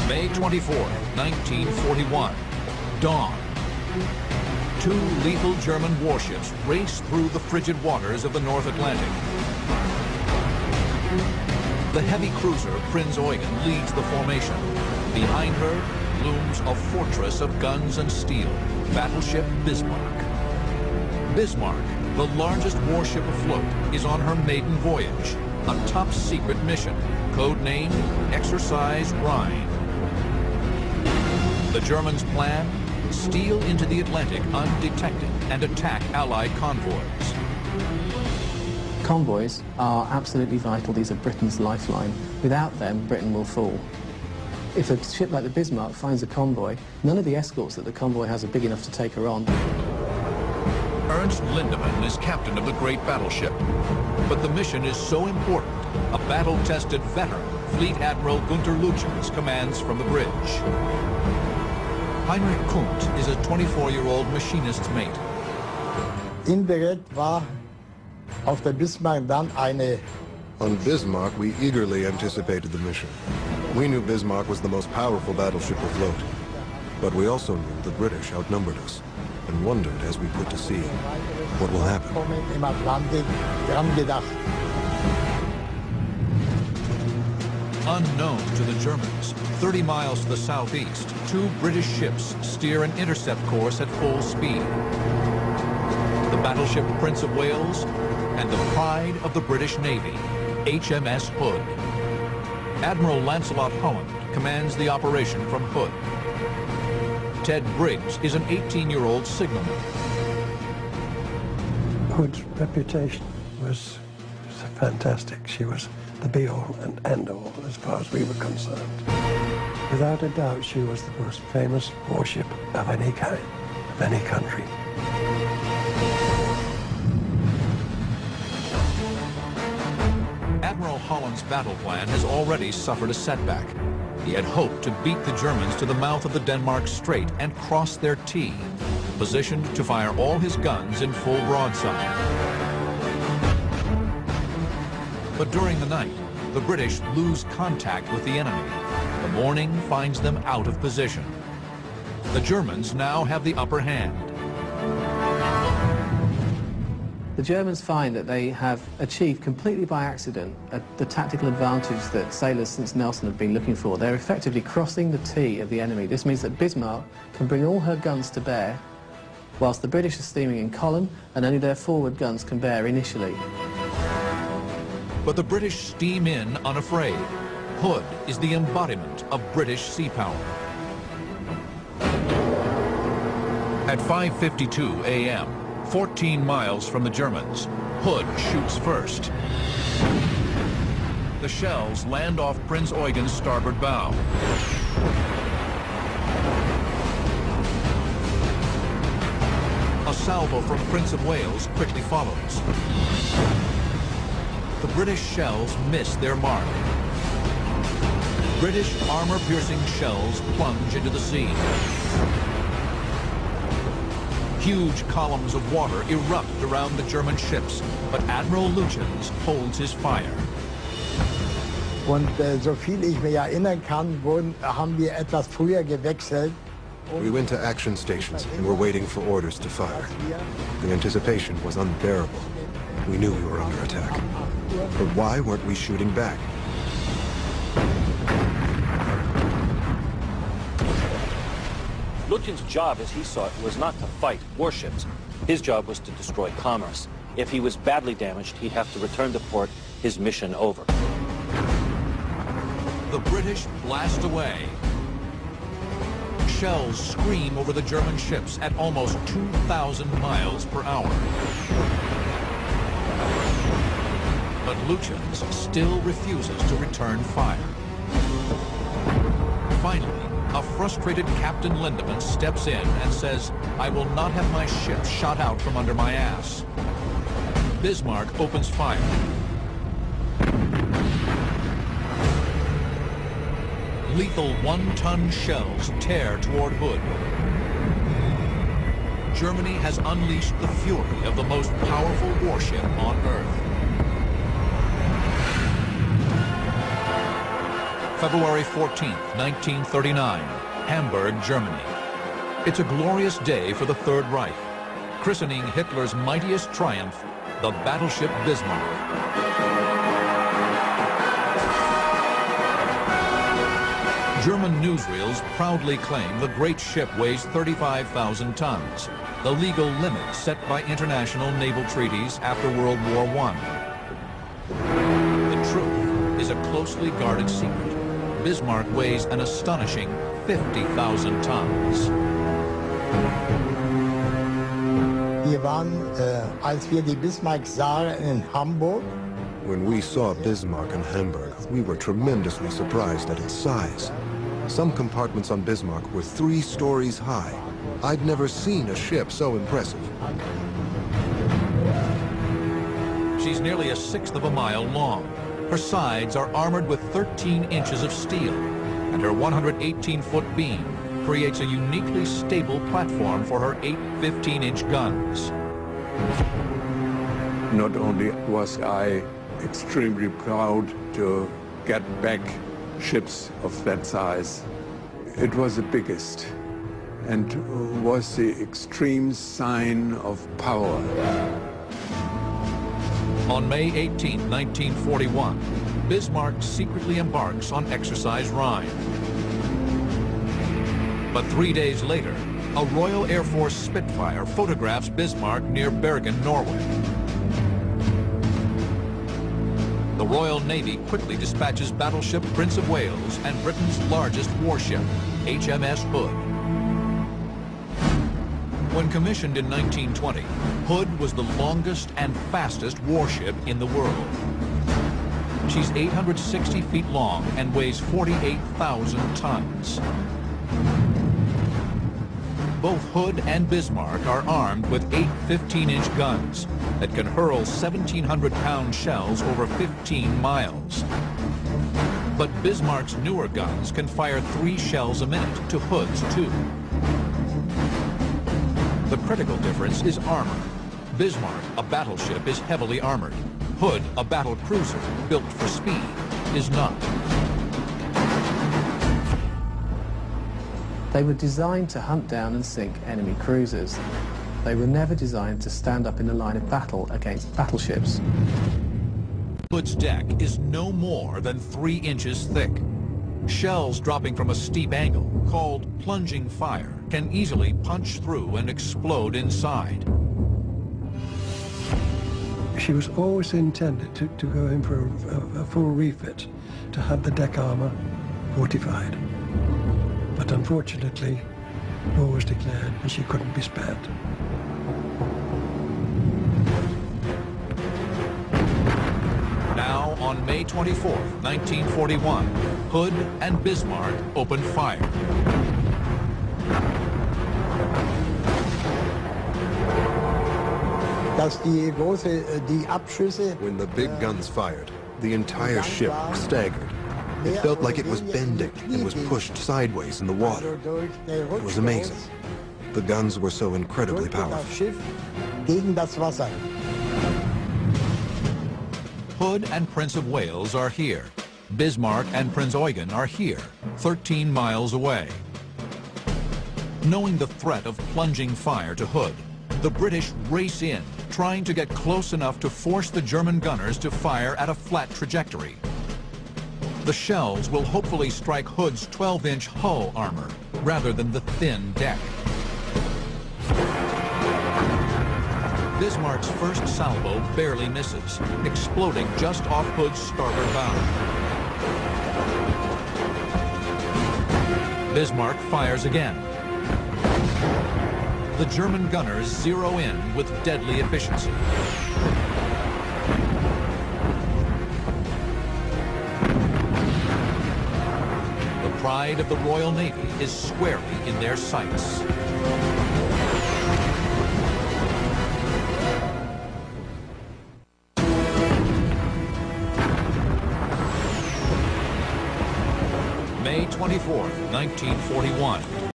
May 24, 1941. Dawn. Two lethal German warships race through the frigid waters of the North Atlantic. The heavy cruiser Prinz Eugen leads the formation. Behind her looms a fortress of guns and steel, battleship Bismarck. Bismarck, the largest warship afloat, is on her maiden voyage, a top-secret mission, codenamed Exercise Rhine. The Germans plan: steal into the Atlantic undetected and attack Allied convoys. Convoys are absolutely vital. These are Britain's lifeline. Without them, Britain will fall. If a ship like the Bismarck finds a convoy, none of the escorts that the convoy has are big enough to take her on. Ernst Lindemann is captain of the great battleship. But the mission is so important, a battle-tested veteran, Fleet Admiral Gunther Lütjens, commands from the bridge. Heinrich Kundt is a 24-year-old machinist's mate. Indirekt war auf der Bismarck dann eine. On Bismarck, we eagerly anticipated the mission. We knew Bismarck was the most powerful battleship afloat. But we also knew the British outnumbered us, and wondered as we put to sea, what will happen? Im Atlantik dran gedacht. Unknown to the Germans, 30 miles to the southeast, two British ships steer an intercept course at full speed. The battleship Prince of Wales and the pride of the British Navy, HMS Hood. Admiral Lancelot Holland commands the operation from Hood. Ted Briggs is an 18-year-old signalman. Hood's reputation was fantastic. She was the be-all and end-all as far as we were concerned. Without a doubt, she was the most famous warship of any kind, of any country. Admiral Holland's battle plan has already suffered a setback. He had hoped to beat the Germans to the mouth of the Denmark Strait and cross their T, positioned to fire all his guns in full broadside. But during the night, the British lose contact with the enemy. The morning finds them out of position. The Germans now have the upper hand. The Germans find that they have achieved completely by accident the tactical advantage that sailors since Nelson have been looking for. They're effectively crossing the T of the enemy. This means that Bismarck can bring all her guns to bear, whilst the British are steaming in column and only their forward guns can bear initially. But the British steam in unafraid. Hood is the embodiment of British sea power. At 5:52 a.m., 14 miles from the Germans, Hood shoots first. The shells land off Prinz Eugen's starboard bow. A salvo from Prince of Wales quickly follows. The British shells miss their mark. British armor-piercing shells plunge into the sea. Huge columns of water erupt around the German ships, but Admiral Lütjens holds his fire. Und so viel ich mich erinnern kann, haben wir etwas früher gewechselt. We went to action stations and were waiting for orders to fire. The anticipation was unbearable. We knew we were under attack. But why weren't we shooting back? Lütjens' job, as he saw it, was not to fight warships. His job was to destroy commerce. If he was badly damaged, he'd have to return to port, his mission over. The British blast away. Shells scream over the German ships at almost 2,000 miles per hour. But Lütjens still refuses to return fire. Finally, a frustrated Captain Lindemann steps in and says, "I will not have my ship shot out from under my ass." Bismarck opens fire. Lethal one-ton shells tear toward Hood. Germany has unleashed the fury of the most powerful warship on Earth. February 14th, 1939, Hamburg, Germany. It's a glorious day for the Third Reich, christening Hitler's mightiest triumph, the battleship Bismarck. German newsreels proudly claim the great ship weighs 35,000 tons, the legal limit set by international naval treaties after World War I. The truth is a closely guarded secret. Bismarck weighs an astonishing 50,000 tons. Wir waren, als wir die Bismarck sahen in Hamburg. When we saw Bismarck in Hamburg, we were tremendously surprised at its size. Some compartments on Bismarck were 3 stories high. I'd never seen a ship so impressive. She's nearly 1/6 of a mile long. Her sides are armored with 13 inches of steel, and her 118-foot beam creates a uniquely stable platform for her 8 15-inch guns. Not only was I extremely proud to get back ships of that size, it was the biggest and was the extreme sign of power. On May 18, 1941, Bismarck secretly embarks on Exercise Rhine. But 3 days later, a Royal Air Force Spitfire photographs Bismarck near Bergen, Norway. The Royal Navy quickly dispatches battleship Prince of Wales and Britain's largest warship, HMS Hood. When commissioned in 1920, Hood was the longest and fastest warship in the world. She's 860 feet long and weighs 48,000 tons. Both Hood and Bismarck are armed with 8 15-inch guns that can hurl 1,700-pound shells over 15 miles. But Bismarck's newer guns can fire 3 shells a minute to Hood's 2. The critical difference is armor. Bismarck, a battleship, is heavily armored. Hood, a battle cruiser built for speed, is not. They were designed to hunt down and sink enemy cruisers. They were never designed to stand up in a line of battle against battleships. Hood's deck is no more than 3 inches thick. Shells dropping from a steep angle, called plunging fire, can easily punch through and explode inside. She was always intended to go in for a full refit, to have the deck armor fortified. But unfortunately, war was declared and she couldn't be spared. Now, on May 24, 1941, Hood and Bismarck open fire. When the big guns fired, the entire ship staggered. It felt like it was bending and was pushed sideways in the water. It was amazing. The guns were so incredibly powerful. Hood and Prince of Wales are here. Bismarck and Prince Eugen are here, 13 miles away. Knowing the threat of plunging fire to Hood, the British race in, trying to get close enough to force the German gunners to fire at a flat trajectory. The shells will hopefully strike Hood's 12-inch hull armor, rather than the thin deck. Bismarck's first salvo barely misses, exploding just off Hood's starboard bow. Bismarck fires again. The German gunners zero in with deadly efficiency. The pride of the Royal Navy is squarely in their sights. May 24, 1941.